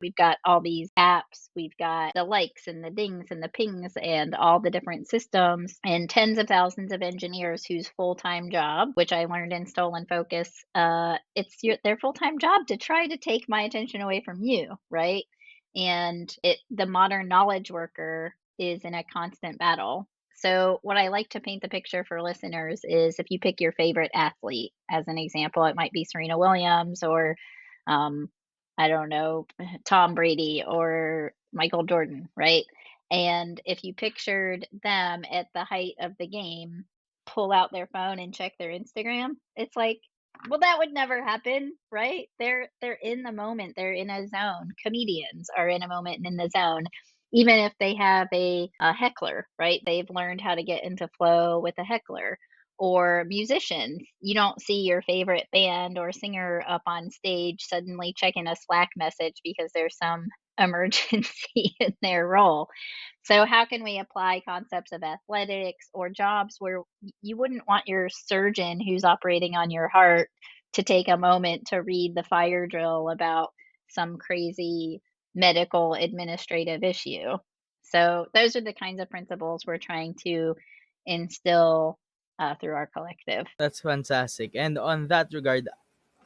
We've got all these apps, we've got the likes and the dings and the pings and all the different systems and tens of thousands of engineers whose full-time job, which I learned in Stolen Focus, their full-time job to try to take my attention away from you, right? And the modern knowledge worker is in a constant battle. So, what I like to paint the picture for listeners is if you pick your favorite athlete as an example, it might be Serena Williams or, um, I don't know, Tom Brady or Michael Jordan, right? And if you pictured them at the height of the game, pull out their phone and check their Instagram, it's like, well, that would never happen, right? They're in the moment, they're in a zone. Comedians are in a moment and in the zone. Even if they have a heckler, right? They've learned how to get into flow with a heckler. Or musicians, you don't see your favorite band or singer up on stage suddenly checking a Slack message because there's some emergency in their role. So, how can we apply concepts of athletics or jobs where you wouldn't want your surgeon who's operating on your heart to take a moment to read the fire drill about some crazy medical administrative issue? So, those are the kinds of principles we're trying to instill through our collective. That's fantastic. And on that regard,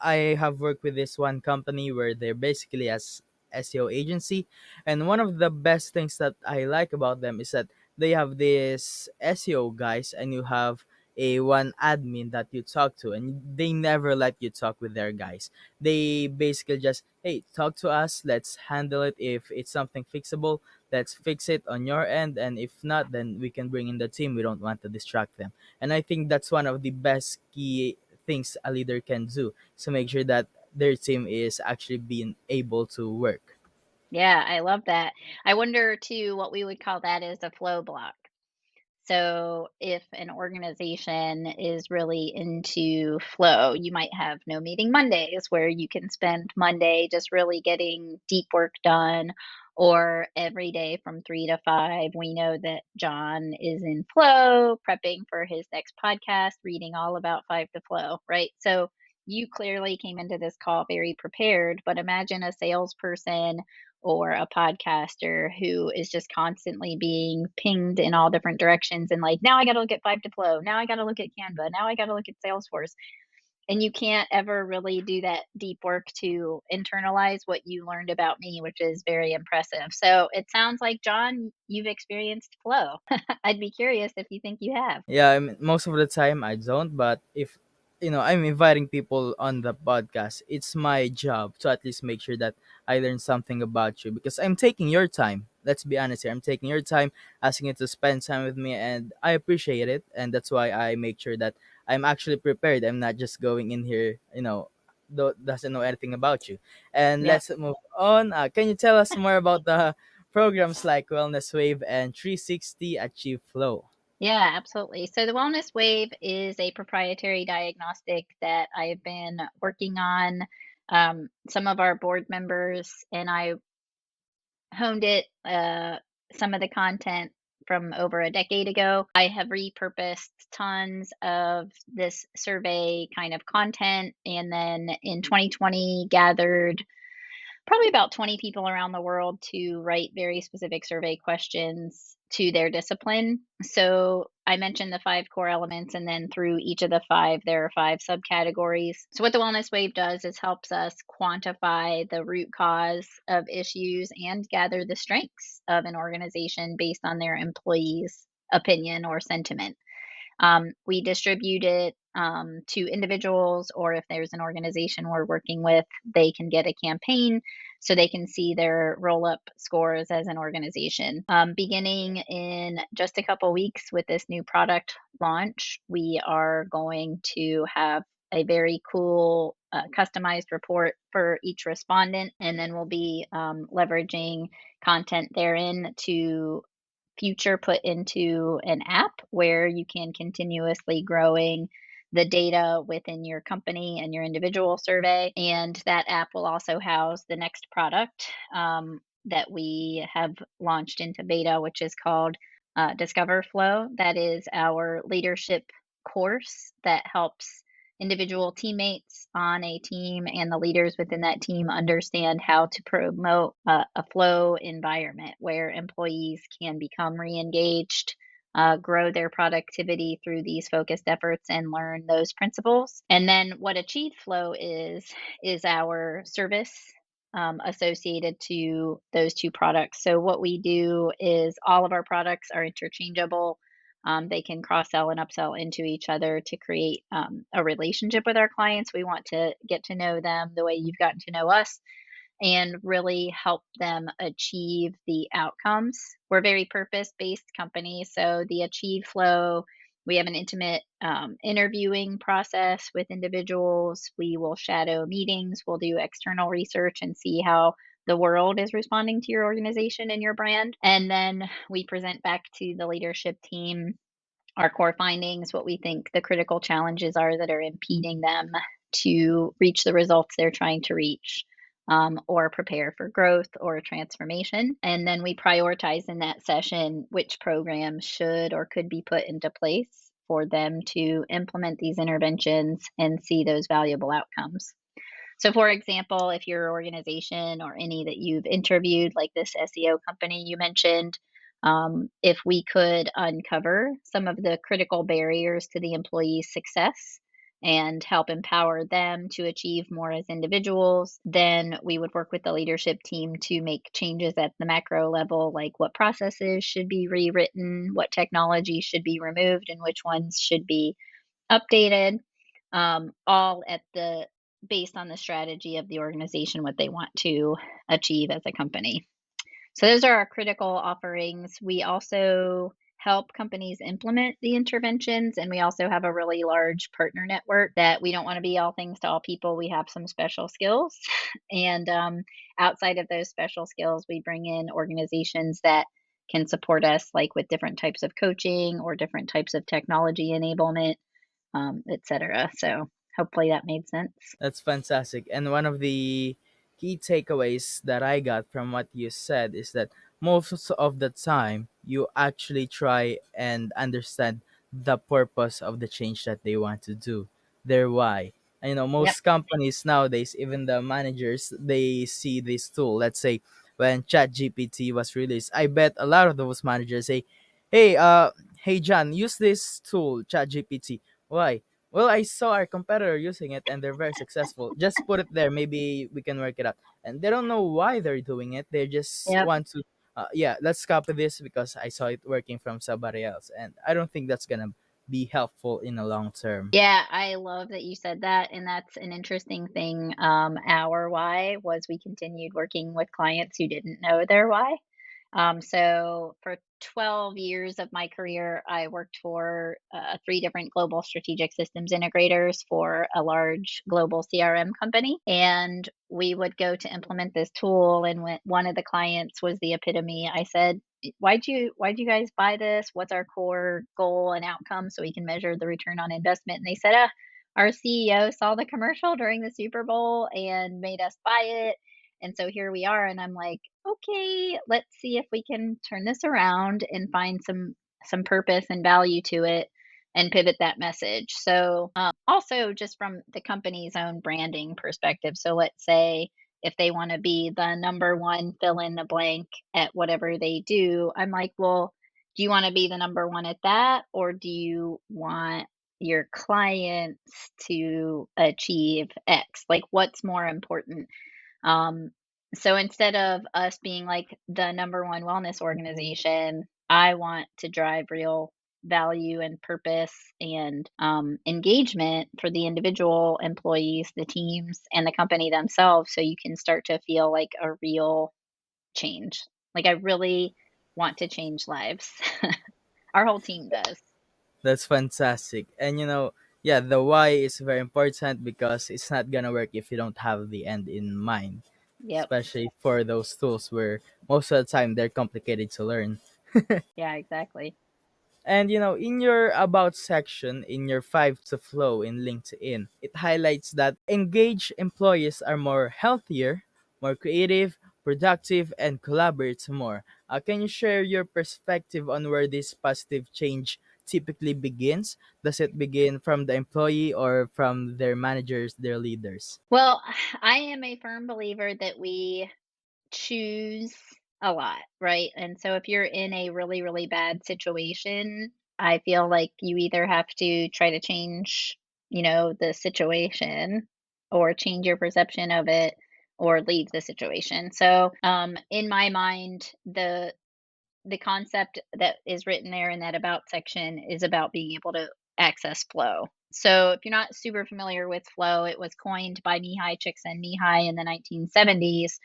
I have worked with this one company where they're basically as SEO agency, and one of the best things that I like about them is that they have this SEO guys, and you have a one admin that you talk to, and they never let you talk with their guys. They basically just, hey, talk to us, let's handle it. If it's something fixable, let's fix it on your end, and if not, then we can bring in the team. We don't want to distract them. And I think that's one of the best key things a leader can do to make sure that their team is actually being able to work. Yeah, I love that. I wonder too what we would call that is a flow block. So, if an organization is really into flow, you might have no meeting Mondays where you can spend Monday just really getting deep work done, or every day from 3 to 5. We know that John is in flow, prepping for his next podcast, reading all about five to flow, right? So, you clearly came into this call very prepared, but imagine a salesperson or a podcaster who is just constantly being pinged in all different directions and like, now I got to look at five to flow. Now I got to look at Canva. Now I got to look at Salesforce. And you can't ever really do that deep work to internalize what you learned about me, which is very impressive. So it sounds like, John, you've experienced flow. I'd be curious if you think you have. Yeah, I mean, most of the time I don't, but if I'm inviting people on the podcast, it's my job to at least make sure that I learn something about you because I'm taking your time. Let's be honest here. I'm taking your time, asking you to spend time with me, and I appreciate it. And that's why I make sure that I'm actually prepared. I'm not just going in here, doesn't know anything about you. And Yeah. let's move on. Can you tell us more about the programs like Wellness Wave and 360 Achieve Flow? Yeah, absolutely. So the Wellness Wave is a proprietary diagnostic that I've been working on. Some of our board members and I honed it, some of the content from over a decade ago. I have repurposed tons of this survey kind of content, and then in 2020 gathered probably about 20 people around the world to write very specific survey questions to their discipline. So I mentioned the five core elements, and then through each of the five, there are five subcategories. So, what the Wellness Wave does is helps us quantify the root cause of issues and gather the strengths of an organization based on their employees' opinion or sentiment. We distribute it to individuals, or if there's an organization we're working with, they can get a campaign so they can see their roll up scores as an organization. Beginning in just a couple weeks with this new product launch, we are going to have a very cool customized report for each respondent, and then we'll be leveraging content therein to future put into an app where you can continuously growing the data within your company and your individual survey. And that app will also house the next product that we have launched into beta, which is called Discover Flow. That is our leadership course that helps individual teammates on a team and the leaders within that team understand how to promote a flow environment where employees can become re-engaged, grow their productivity through these focused efforts and learn those principles. And then what achieved flow is our service associated to those two products. So what we do is all of our products are interchangeable. They can cross sell and upsell into each other to create a relationship with our clients. We want to get to know them the way you've gotten to know us and really help them achieve the outcomes. We're a very purpose based company. So, the Achieve Flow, we have an intimate interviewing process with individuals. We will shadow meetings, we'll do external research and see how the world is responding to your organization and your brand. And then we present back to the leadership team our core findings, what we think the critical challenges are that are impeding them to reach the results they're trying to reach, or prepare for growth or transformation. And then we prioritize in that session which programs should or could be put into place for them to implement these interventions and see those valuable outcomes. So, for example, if your organization or any that you've interviewed, like this SEO company you mentioned, if we could uncover some of the critical barriers to the employee's success and help empower them to achieve more as individuals, then we would work with the leadership team to make changes at the macro level, like what processes should be rewritten, what technology should be removed, and which ones should be updated, all at the based on the strategy of the organization, what they want to achieve as a company. So those are our critical offerings. We also help companies implement the interventions, and we also have a really large partner network that we don't want to be all things to all people. We have some special skills, and outside of those special skills, we bring in organizations that can support us, like with different types of coaching or different types of technology enablement, etc. So hopefully that made sense. That's fantastic. And one of the key takeaways that I got from what you said is that most of the time you actually try and understand the purpose of the change that they want to do, their why. And Yep. most companies nowadays, even the managers, they see this tool. Let's say when ChatGPT was released, I bet a lot of those managers say, "Hey, hey John, use this tool, ChatGPT. Why? Well, I saw our competitor using it and they're very successful. Just put it there. Maybe we can work it out." And they don't know why they're doing it. They just Yep. want to, yeah, let's copy this because I saw it working from somebody else. And I don't think that's going to be helpful in the long term. Yeah, I love that you said that, and that's an interesting thing. Our why was we continued working with clients who didn't know their why. So for 12 years of my career, I worked for three different global strategic systems integrators for a large global CRM company. And we would go to implement this tool. And when one of the clients was the epitome, I said, why'd you guys buy this? What's our core goal and outcome so we can measure the return on investment? And they said, our CEO saw the commercial during the Super Bowl and made us buy it. And so here we are. And I'm like, okay, let's see if we can turn this around and find some purpose and value to it and pivot that message. So, also just from the company's own branding perspective. So let's say if they want to be the number one fill in the blank at whatever they do, I'm like, well, do you want to be the number one at that, or do you want your clients to achieve X? Like, what's more important? Um, so instead of us being like the number one wellness organization, I want to drive real value and purpose and engagement for the individual employees, the teams, and the company themselves. So you can start to feel like a real change. Like I really want to change lives. Our whole team does. That's fantastic. And yeah, the why is very important because it's not going to work if you don't have the end in mind, Yep. especially for those tools where most of the time they're complicated to learn. Yeah, exactly. And in your about section in your 5 to Flow in LinkedIn, it highlights that engaged employees are more healthier, more creative, productive, and collaborate more. Can you share your perspective on where this positive change typically begins? Does it begin from the employee or from their managers, their leaders? Well, I am a firm believer that we choose a lot, right? And so if you're in a really, really bad situation, I feel like you either have to try to change, the situation or change your perception of it or leave the situation. So, in my mind, the concept that is written there in that about section is about being able to access flow. So if you're not super familiar with flow, it was coined by Mihai Csikszentmihalyi in the 1970s.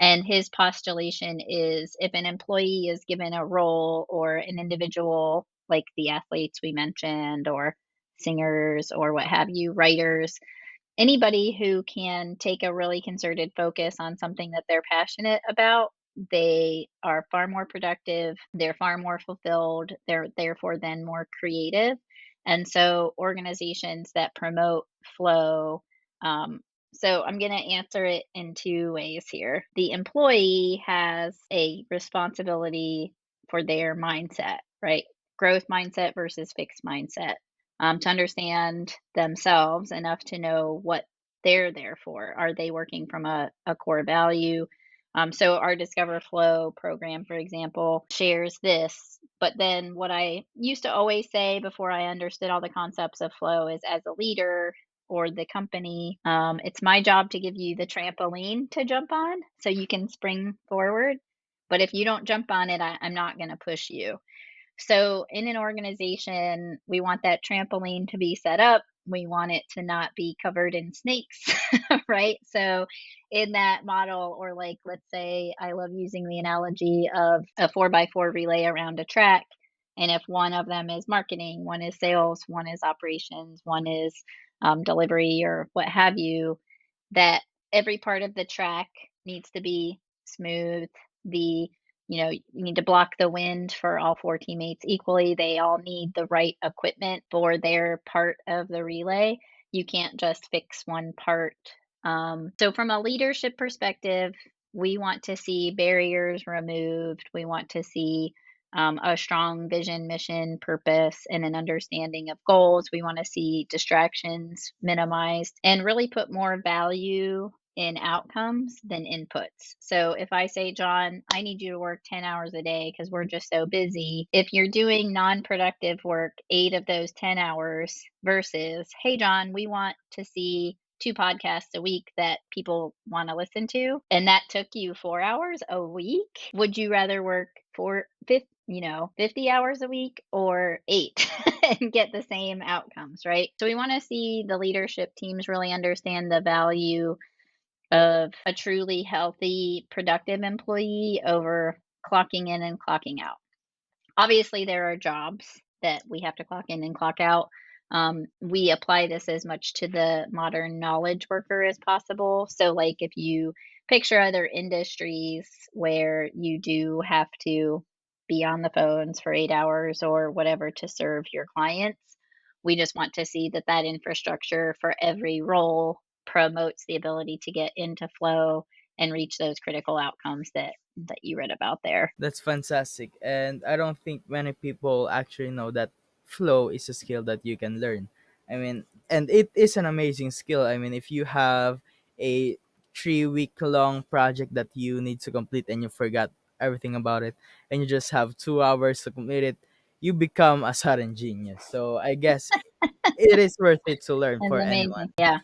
And his postulation is if an employee is given a role or an individual, like the athletes we mentioned, or singers, or what have you, writers, anybody who can take a really concerted focus on something that they're passionate about, they are far more productive, they're far more fulfilled, they're therefore then more creative. And so organizations that promote flow, so I'm going to answer it in two ways here. The employee has a responsibility for their mindset, right? Growth mindset versus fixed mindset, to understand themselves enough to know what they're there for. Are they working from a core value? So, our Discover Flow program, for example, shares this. But then, what I used to always say before I understood all the concepts of flow is as a leader or the company, it's my job to give you the trampoline to jump on so you can spring forward. But if you don't jump on it, I'm not going to push you. So, in an organization, we want that trampoline to be set up. We want it to not be covered in snakes, right? So, in that model, or like, let's say, I love using the analogy of a 4x4 relay around a track. And if one of them is marketing, one is sales, one is operations, one is delivery, or what have you, that every part of the track needs to be smooth. The you need to block the wind for all four teammates equally. They all need the right equipment for their part of the relay. You can't just fix one part. So, from a leadership perspective, we want to see barriers removed. We want to see a strong vision, mission, purpose, and an understanding of goals. We want to see distractions minimized and really put more value in outcomes than inputs. So if I say, John, I need you to work 10 hours a day because we're just so busy, if you're doing non productive work, 8 of those 10 hours, versus, hey, John, we want to see 2 podcasts a week that people want to listen to, and that took you 4 hours a week, would you rather work 50 hours a week or eight and get the same outcomes, right? So we want to see the leadership teams really understand the value of a truly healthy, productive employee over clocking in and clocking out. Obviously, there are jobs that we have to clock in and clock out. We apply this as much to the modern knowledge worker as possible. So, like, if you picture other industries where you do have to be on the phones for 8 hours or whatever to serve your clients, we just want to see that that infrastructure for every role promotes the ability to get into flow and reach those critical outcomes that you read about there. That's fantastic. And I don't think many people actually know that flow is a skill that you can learn. I mean, and it is an amazing skill. I mean, if you have a 3 week long project that you need to complete and you forgot everything about it and you just have 2 hours to complete it, you become a sudden genius. So I guess it is worth it to learn That's for anyone. amazing. Yeah.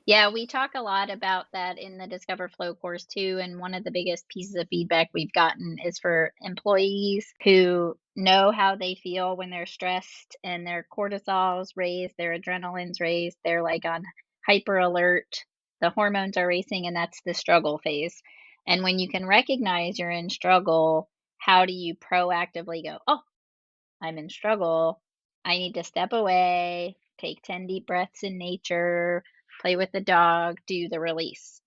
Yeah, we talk a lot about that in the Discover Flow course too. And one of the biggest pieces of feedback we've gotten is for employees who know how they feel when they're stressed and their cortisol's raised, their adrenaline's raised, they're like on hyper alert, the hormones are racing, and that's the struggle phase. And when you can recognize you're in struggle, how do you proactively go, oh, I'm in struggle. I need to step away, take 10 deep breaths in nature, play with the dog, do the release.